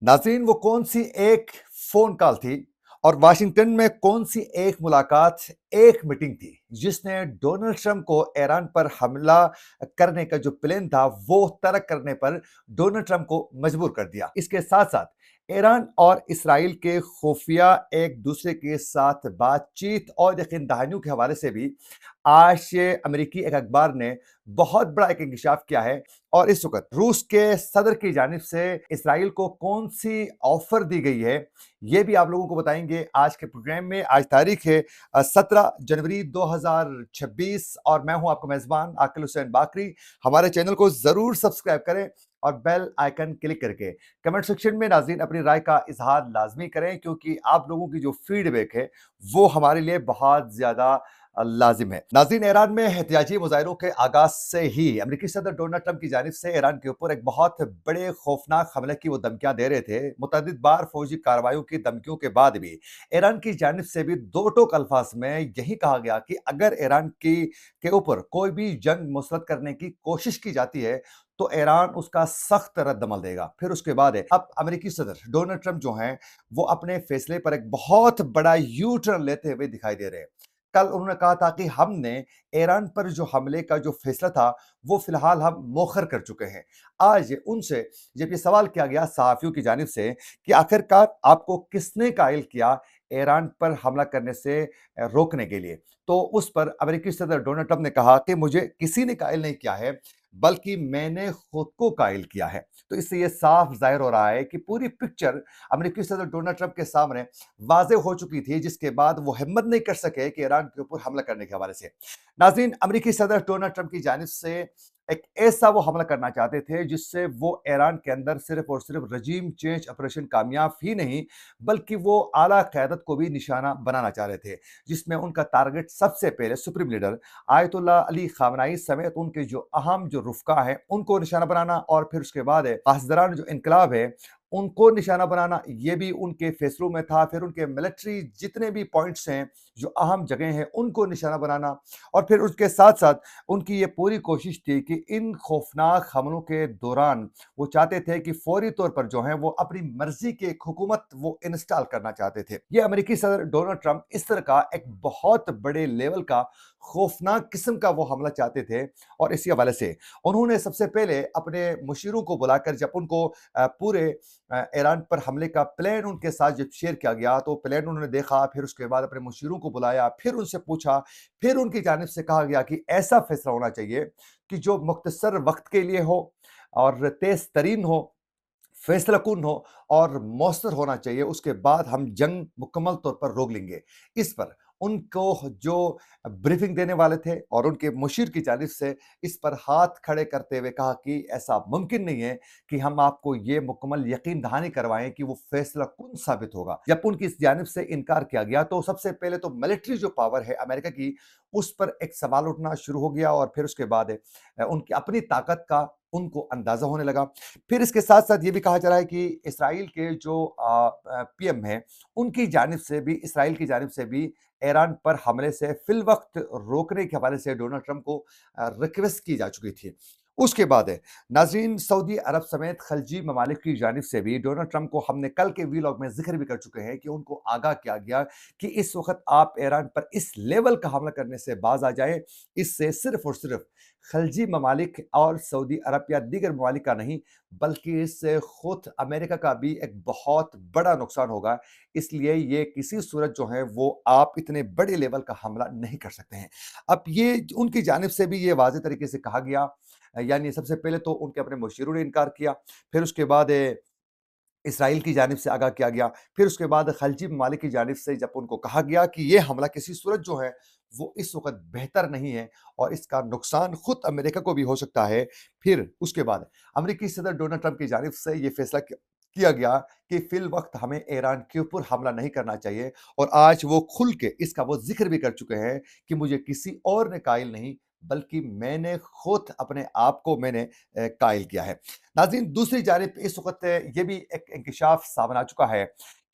नाज़रीन, वो कौन-सी एक फ़ोन कॉल थी और वाशिंगटन में कौन-सी एक मुलाकात, एक मीटिंग थी, जिसने डोनाल्ड ट्रंप को ईरान पर हमला करने का जो प्लान था, वो तर्क करने पर डोनाल्ड ट्रंप को मजबूर कर दिया। इसके साथ-साथ ईरान और इसराइल के खुफिया एक-दूसरे के साथ बातचीत और यकीन दहानियों के हवाले से भी आज अमेरिकी एक अखबार ने बहुत बड़ा एक इंकशाफ किया है और इस वक़्त रूस के सदर की जानिब से इसराइल को कौन-सी ऑफ़र दी गई है, ये भी आप लोगों को बताएँगे आज के प्रोग्राम में। आज तारीख है 17 जनवरी 2026 और मैं हूँ आपका मेज़बान आकिल हुसैन बाकरी। हमारे चैनल को ज़रूर सब्सक्राइब करें और बेल आइकन क्लिक करके कमेंट सेक्शन में नाज़रीन अपनी राय का इज़हार लाज़मी करें, क्योंकि आप लोगों की जो फ़ीडबैक है, वो हमारे लिए बहुत ज़्यादा लाजिम है। नाज़रीन, ईरान में एहतिजाजी मुज़ाहिरों के आगाज़ से ही अमेरिकी सदर डोनाल्ड ट्रंप की जानिब से ईरान के ऊपर एक बहुत बड़े खौफनाक हमले की वो धमकियां दे रहे थे। मुतअद्दिद बार फौजी कार्रवाइयों की धमकियों के बाद भी ईरान की जानिब से भी दो टोक अल्फाज में यही कहा गया कि अगर ईरान की के ऊपर कोई भी जंग मुसलत करने की कोशिश की जाती है तो ईरान उसका सख्त रद्दमल देगा। फिर उसके बाद है अब अमेरिकी सदर डोनाल्ड ट्रंप जो हैं वो अपने फैसले पर एक बहुत बड़ा यू टर्न लेते हुए दिखाई दे रहे हैं। कल उन्होंने कहा था कि हमने ईरान पर जो हमले का जो फैसला था वो फिलहाल हम मौखर कर चुके हैं। आज उनसे जब ये सवाल किया गया सहाफ़ियों की जानिब से कि आखिरकार आपको किसने कायल किया ईरान पर हमला करने से रोकने के लिए? तो उस पर अमेरिकी सदर डोनाल्ड ट्रंप ने कहा कि मुझे किसी ने कायल नहीं किया है, बल्कि मैंने खुद को कायल किया है। तो इससे ये साफ ज़ाहिर हो रहा है कि पूरी पिक्चर अमेरिकी सदर डोनाल्ड ट्रंप के सामने वाज़ेह हो चुकी थी, जिसके बाद वो हिम्मत नहीं कर सके कि ईरान के ऊपर हमला करने के हवाले से। नाज़रीन, अमेरिकी सदर डोनाल्ड ट्रंप की जानिब से एक ऐसा वो हमला करना चाहते थे, जिससे वो ईरान के अंदर सिर्फ़ और सिर्फ़ रजीम चेंज ऑपरेशन कामयाब ही नहीं, बल्कि वो आला क़यादत को भी निशाना बनाना चाह रहे थे, जिसमें उनका टारगेट सबसे पहले सुप्रीम लीडर आयतुल्लाह अली ख़ामनेई समेत उनके जो अहम जो रुफ़क़ा हैं, उनको निशाना बनाना और फिर उसके बाद पासदारान जो इनकलाब है, उनको निशाना बनाना, ये भी उनके फैसलों में था। फिर उनके मिलिट्री जितने भी पॉइंट्स हैं, जो अहम जगह हैं, उनको निशाना बनाना और फिर उसके साथ-साथ उनकी ये पूरी कोशिश थी कि इन खौफनाक हमलों के दौरान वो चाहते थे कि फौरी तौर पर जो है वो अपनी मर्ज़ी की एक हुकूमत वो इंस्टॉल करना चाहते थे। ये अमेरिकी सदर डोनाल्ड ट्रंप इस तरह का एक बहुत बड़े लेवल का खौफनाक किस्म का वो हमला चाहते थे और इसी हवाले से उन्होंने सबसे पहले अपने मुशीरों को बुलाकर जब उनको पूरे ईरान पर हमले का प्लान उनके साथ जब शेयर किया गया, तो प्लान उन्होंने देखा, फिर उसके बाद अपने मुशीरों को बुलाया, फिर उनसे पूछा, फिर उनकी जानिब से कहा गया कि ऐसा फैसला होना चाहिए कि जो मुख्तसर वक़्त के लिए हो और तेज़ तरीन हो, फैसला कुन हो और मौसर होना चाहिए, उसके बाद हम जंग मुकम्मल तौर पर रोक लेंगे। इस पर उनको जो ब्रीफिंग देने वाले थे और उनके मुशीर की जानिब से इस पर हाथ खड़े करते हुए कहा कि ऐसा मुमकिन नहीं है कि हम आपको ये मुकम्मल यकीन दहानी करवाएँ कि वो फैसला कुन साबित होगा। जब उनकी इस जानिब से इनकार किया गया, तो सबसे पहले तो मिलिट्री जो पावर है अमेरिका की, उस पर एक सवाल उठना शुरू हो गया और फिर उसके बाद उनकी अपनी ताकत का उनको अंदाज़ा होने लगा। फिर इसके साथ-साथ ये भी कहा जा रहा है कि इसराइल के जो पीएम हैं, उनकी जानिब से भी इसराइल की जानिब से भी ईरान पर हमले से फ़िलवक़्त रोकने के हवाले से डोनाल्ड ट्रंप को रिक्वेस्ट की जा चुकी थी। उसके बाद है नाज़रीन, सऊदी अरब समेत खलीजी ममालिक की जानिब से भी डोनाल्ड ट्रंप को हमने कल के व्लॉग में ज़िक्र भी कर चुके हैं कि उनको आगाह किया गया कि इस वक़्त आप ईरान पर इस लेवल का हमला करने से बाज़ आ जाएँ। इससे सिर्फ़ और सिर्फ़ खलीजी ममालिक और सऊदी अरब या दीगर ममालिक का नहीं, बल्कि इससे खुद अमेरिका का भी एक बहुत बड़ा नुकसान होगा। इसलिए ये किसी सूरत जो है वो आप इतने बड़े लेवल का हमला नहीं कर सकते हैं। अब ये उनकी जानिब से भी ये वाज़ेह तरीके से कहा गया, यानी सबसे पहले तो उनके अपने मुशीरों ने इनकार किया, फिर उसके बाद इसराइल की जानिब से आगाह किया गया, फिर उसके बाद खलीजी ममालिक की जानिब से जब उनको कहा गया कि ये हमला किसी सूरत जो है वो इस वक़्त बेहतर नहीं है और इसका नुकसान खुद अमेरिका को भी हो सकता है। फिर उसके बाद अमेरिकी सदर डोनाल्ड ट्रंप की जानिब से ये फैसला किया गया कि फ़िल वक़्त हमें ईरान के ऊपर हमला नहीं करना चाहिए और आज वो खुल के इसका वो ज़िक्र भी कर चुके हैं कि मुझे किसी और ने कायल नहीं, बल्कि मैंने खुद अपने आप को मैंने कायल किया है। नाज़रीन, दूसरी जानिब इस वक़्त ये भी एक इंकशाफ सामने आ चुका है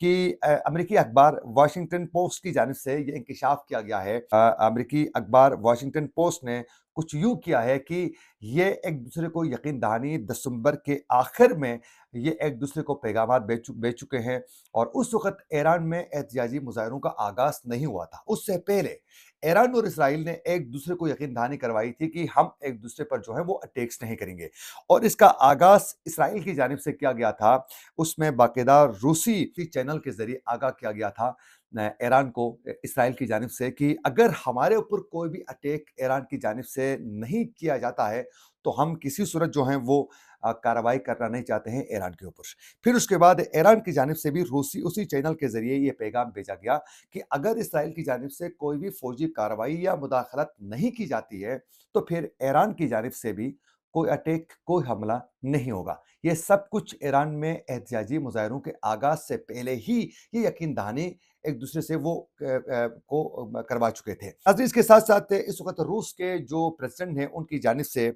कि अमेरिकी अखबार वाशिंगटन पोस्ट की जानिब से ये इंकशाफ किया गया है। अमेरिकी अखबार वाशिंगटन पोस्ट ने कुछ यूँ किया है कि ये एक-दूसरे को यकीन दहानी दिसंबर के आखिर में ये एक-दूसरे को पैगामात भेज चुके हैं और उस वक़्त ईरान में एहतिजाजी मुज़ाहरों का आगाज़ नहीं हुआ था। उससे पहले ईरान और इसराइल ने एक-दूसरे को यकीन दहानी करवाई थी कि हम एक-दूसरे पर जो है वो अटैक्स नहीं करेंगे और इसका आगाज़ इसराइल की जानिब से किया गया था। उसमें बाकायदा रूसी चैनल के ज़रिए आगाह किया गया था ईरान को इसराइल की जानिब से कि अगर हमारे ऊपर कोई भी अटैक ईरान की जानिब से नहीं किया जाता है, तो हम किसी सूरत जो है वो कार्रवाई करना नहीं चाहते हैं ईरान के ऊपर। फिर उसके बाद ईरान की जानिब से भी रूसी उसी चैनल के ज़रिए ये पैगाम भेजा गया कि अगर इसराइल की जानिब से कोई भी फ़ौजी कार्रवाई या मुदाखलत नहीं की जाती है, तो फिर ईरान की जानिब से भी कोई अटैक, कोई हमला नहीं होगा। ये सब कुछ ईरान में एहतिजाजी मुज़ाहरों के आगाज़ से पहले ही ये यकीन दहानी एक-दूसरे से वो करवा चुके थे। नाज़रीन, इसके साथ-साथ इस वक़्त रूस के जो प्रेज़िडेंट हैं, उनकी जानिब से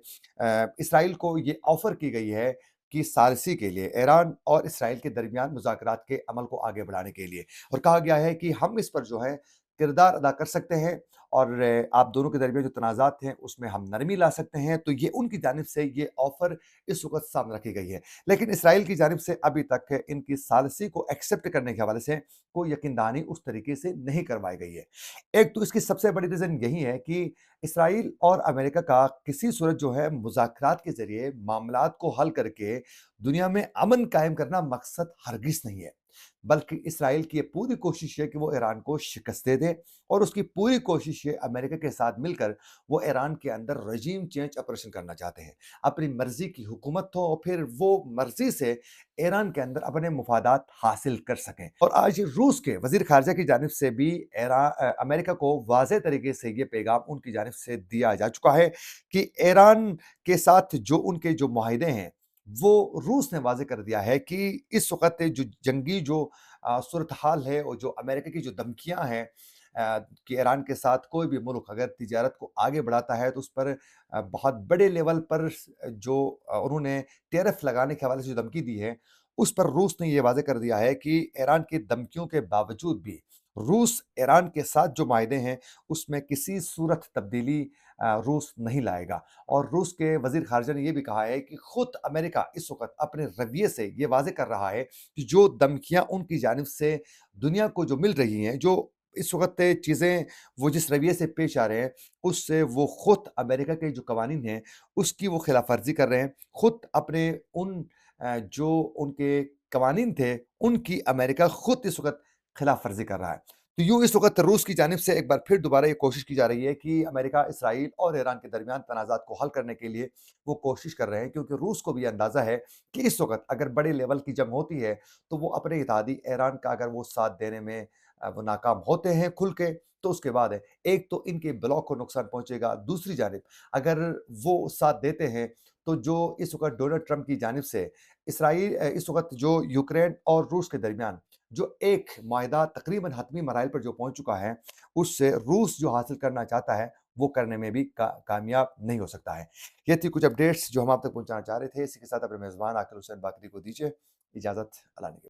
इसराइल को ये ऑफ़र की गई है कि सालिसी के लिए ईरान और इसराइल के दरमियान मुज़ाकरात के अमल को आगे बढ़ाने के लिए और कहा गया है कि हम इस पर जो है किरदार अदा कर सकते हैं और आप दोनों के दरमियान जो तनाज़ात हैं, उसमें हम नरमी ला सकते हैं। तो ये उनकी जानिब से ये ऑफ़र इस वक़्त सामने रखी गई है। लेकिन इसराइल की जानिब से अभी तक इनकी सालिसी को एक्सेप्ट करने के हवाले से कोई यकीन दहानी उस तरीके से नहीं करवाई गई है। एक तो इसकी सबसे बड़ी रीज़न यही है कि इसराइल और अमेरिका का किसी सूरत जो है मुज़ाकरात के ज़रिए मामलात को हल करके दुनिया में अमन कायम करना मकसद हरगिज़ नहीं है। बल्कि इसराइल की ये पूरी कोशिश है कि वो ईरान को शिकस्त दे दे और उसकी पूरी कोशिश है अमेरिका के साथ मिलकर वो ईरान के अंदर रजीम चेंज ऑपरेशन करना चाहते हैं। अपनी मर्ज़ी की हुकूमत हो और फिर वो मर्ज़ी से ईरान के अंदर अपने मुफादात हासिल कर सकें। और आज रूस के वज़ीर ख़ारिजा की जानिब से भी अमेरिका को वाज़ेह तरीके से ये पैगाम उनकी जानिब से दिया जा चुका है कि ईरान के साथ जो उनके जो मुआहिदे हैं, वो रूस ने वाज़ेह कर दिया है कि इस वक़्त जो जंगी जो सूरत-हाल है और जो अमेरिका की जो धमकियाँ हैं कि ईरान के साथ कोई भी मुल्क अगर तिजारत को आगे बढ़ाता है तो उस पर बहुत बड़े लेवल पर जो उन्होंने टैरिफ लगाने के हवाले से जो धमकी दी है, उस पर रूस ने ये वाज़ेह कर दिया है कि ईरान की धमकियों के बावजूद भी रूस ईरान के साथ जो मायदे हैं, उसमें किसी सूरत तब्दीली रूस नहीं लाएगा। और रूस के वज़ीर ख़ारिजा ने ये भी कहा है कि खुद अमेरिका इस वक़्त अपने रवैये से ये वाज़ेह कर रहा है कि जो धमकियाँ उनकी जानिब से दुनिया को जो मिल रही हैं, जो इस वक़्त चीज़ें वो जिस रवैये से पेश आ रहे हैं, उससे वो खुद अमेरिका के जो कवानीन हैं, उसकी वो खिलाफ़ वर्ज़ी कर रहे हैं। खुद अपने उन जो उनके कवानीन थे, उनकी अमेरिका खुद इस वक़्त खिलाफ़ वर्ज़ी कर रहा है। तो यूँ इस वक़्त रूस की जानिब से एक बार फिर दोबारा ये कोशिश की जा रही है कि अमेरिका, इसराइल और ईरान के दरमियान तनाज़ात को हल करने के लिए वो कोशिश कर रहे हैं क्योंकि रूस को भी ये अंदाज़ा है कि इस वक़्त अगर बड़े लेवल की जंग होती है, तो वो अपने इत्तेहादी ईरान का अगर वो साथ देने में वो नाकाम होते हैं खुल के, तो उसके बाद है, एक तो इनके ब्लॉक को नुकसान पहुँचेगा, दूसरी जानिब अगर वो साथ देते हैं, तो जो इस वक़्त डोनाल्ड ट्रंप की जानिब से इस वक़्त जो यूक्रेन और रूस के दरमियान जो एक माहिदा तकरीबन हतमी मराइल पर जो पहुँच चुका है, उससे रूस जो हासिल करना चाहता है, वो करने में भी कामयाब नहीं हो सकता है। ये थी कुछ अपडेट्स जो हम आप तक पहुँचाना चाह रहे थे। इसी के साथ अपने मेज़बान आकिल हुसैन बाकरी को दीजिए इजाज़त। अल्लाह ने